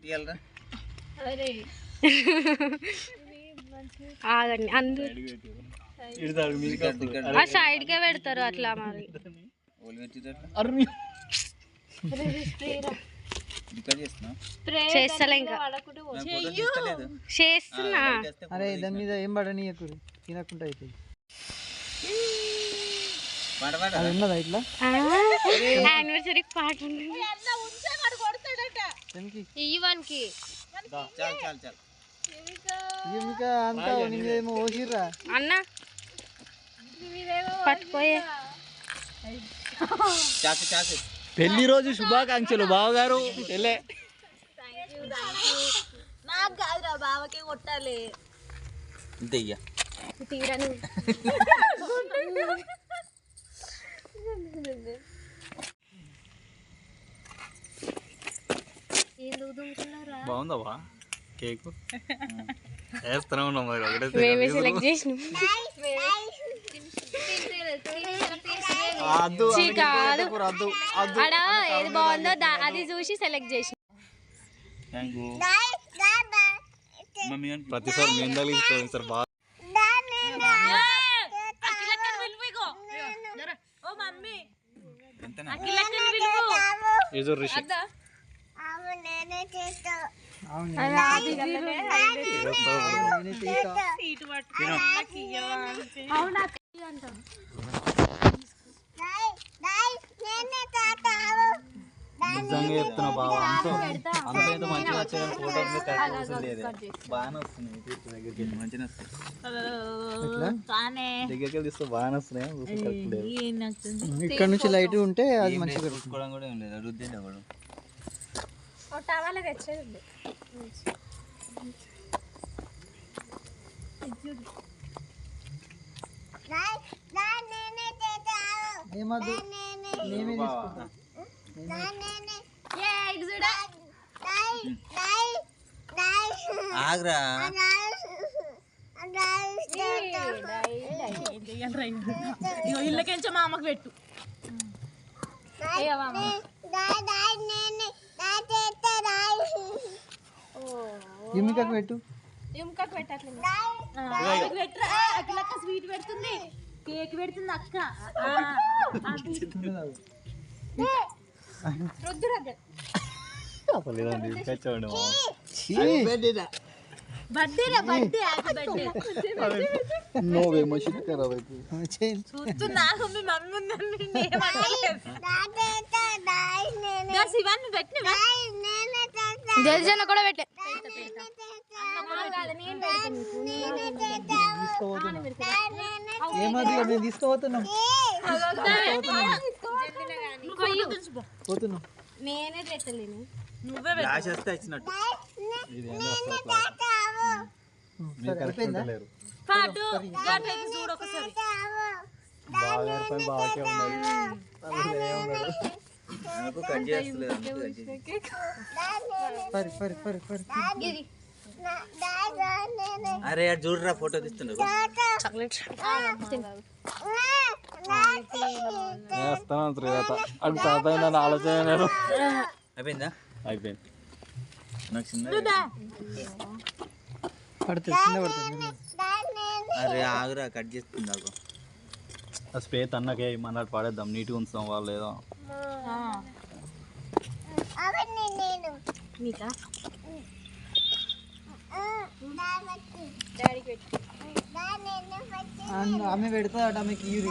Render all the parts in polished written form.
పెట్టియాలరా ఆగండి అందరూ సైడ్కే పెడతారు అట్లా మరి చేస్తలే ఇంకా చేస్తున్నా. అరే దాని మీద ఏం పడనీయకూడదు తినకుండా అవుతుంది. ఉన్నదా ఇట్లా యానివర్సరీ పాట ఇవ్వనికి అంతా ఏమో ఓసిర్రా అన్న పట్టుకోయే. పెళ్లి రోజు శుభాకాంక్షలు బావగారు. నాకు కాదురా బావకే కొట్టాలి. తీరను బాగుందా కేక్ వేస్తూనే ఉన్నాం మరి ఒకటే సెలెక్ట్ చేసినాం. అడ ఏది బాగుందో అది చూసి సెలెక్ట్ చేసిన. ప్రతిసారి మేము తగిలిస్తాం సార్ బాగా. నిజంగా చెప్తున్నా బాబా అంత మంచిగా వచ్చే ఫోటో బాగానే వస్తున్నాయి. దగ్గరికి తీస్తే బాగానే వస్తున్నాయి. ఇక్కడ నుంచి లైట్ ఉంటే అది మంచిగా చూసుకోవడం కూడా ఏం లేదు. రుద్దేది ఎవడు ఏమద్దు మేమే తీసుకుంటాం. ఆగ్రా ఇళ్ళకెంచ మా అమ్మకి పెట్టు. ఎమ్మికకు పెట్టు. అక్క స్వీట్ పెడుతుంది, కేక్ పెడుతుంది అక్క. నాకు మీ మమ్మీ శివాన్ని పెట్టిన జల్జన కూడా పెట్టే. ఏమది మేము తీసుకోపోతున్నాం. పోతున్నాం. నేనే పెట్టలేను. నువ్వే వచ్చినట్టు పాటు చూడు ఒకసారి. కట్ చేస్తలేదు. అరే చూడరా ఫోటో తీస్తున్నారు. ఆలోచన అయిపోయిందా? అయిపోయింది. నాకు చిన్న పడుతుంది, చిన్న పడుతుంది. అరే ఆగురా కట్ చేస్తుంది. నాకు స్పేస్ అన్నకే మన పడేద్దాం, నీట్గా ఉంచుతాం వాళ్ళు ఏదో. ఆమె పెడతాదట, ఆమెకి ఇయ్యూరి.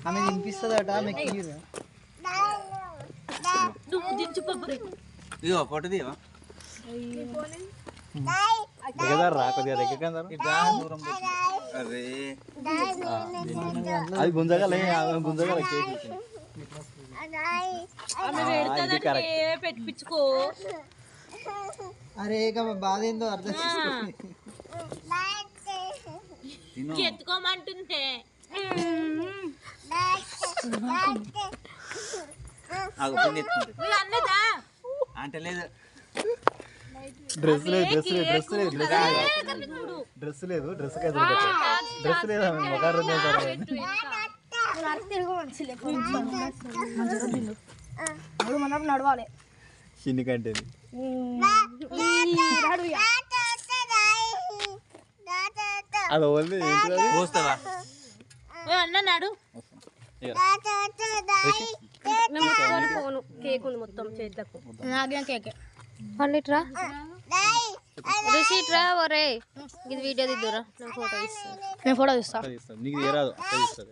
ఆమె తినిపిస్తుందట, ఆమెకి ఇయ్యూరి. ఇగో ఫోటో తీయవా? అరే అది గుంజగల గుంజగల కేక్ పెట్టించుకో. అరే బాధ ఏందో అర్థం చేసుకోండి. ఎత్తుకోమంటుంటే అంటే లేదు. డ్రెస్ లేదు, డ్రెస్ లేదు, డ్రెస్ లేదు, డ్రెస్ లేదు, డ్రెస్ లేదు, డ్రెస్ లేదా నడవాలి చిన్ని కంటే అది ఓన్లీ ఏంటి పోస్తావా అన్న నాడు ఫోను కేక్ ఉంది మొత్తం చేతులకు నాకేం కేక్ పండిట్రా రిషిట్రా ఒరే ఇది వీడియో దిద్దురా నేను ఫోటో ఇస్తాను నేను ఫోటో ఇస్తా నీకు తీరాదు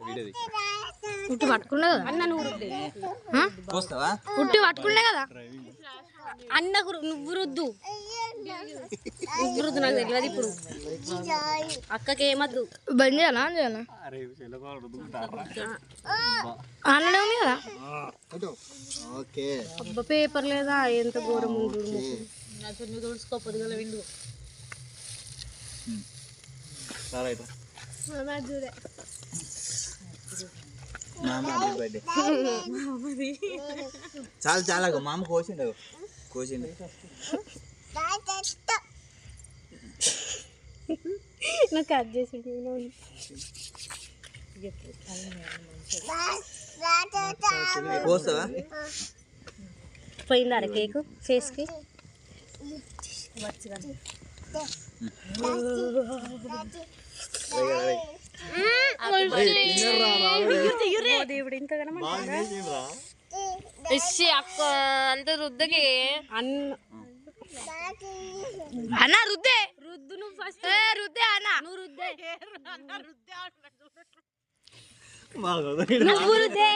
వీడియో ఉట్టి పట్టుకున్నా కదా అన్న నువ్వు పోస్తావా ఉట్టి పట్టుకున్నా కదా అన్నకు నువ్వు రుద్దు నువ్వు రుద్దు నాకు తెలియదు ఇప్పుడు అక్కకి ఏమద్దు బంద్ చేయాలా ఆన్ చేయాలా ఆన్లైన్ ఉంది కదా ఓకే అబ్బా పేపర్ లేదా ఎంత ఘోరం ఉంది నువ్వు తుడుచుకోపోదు కదా విండు మామ బర్త్డే చాలు చాలా మామ కోసిండు నాకు కట్ చేసి పోస్తావా పోయిందా కేక్ ఫేస్కి దేవుడు ఇంతగానో అక్క అంత రుద్దకి అన్న రుద్దే రుద్దు నువ్వు ఫస్ట్ రుద్దే అన్న నువ్వు రుద్దే నువ్వు రుద్దే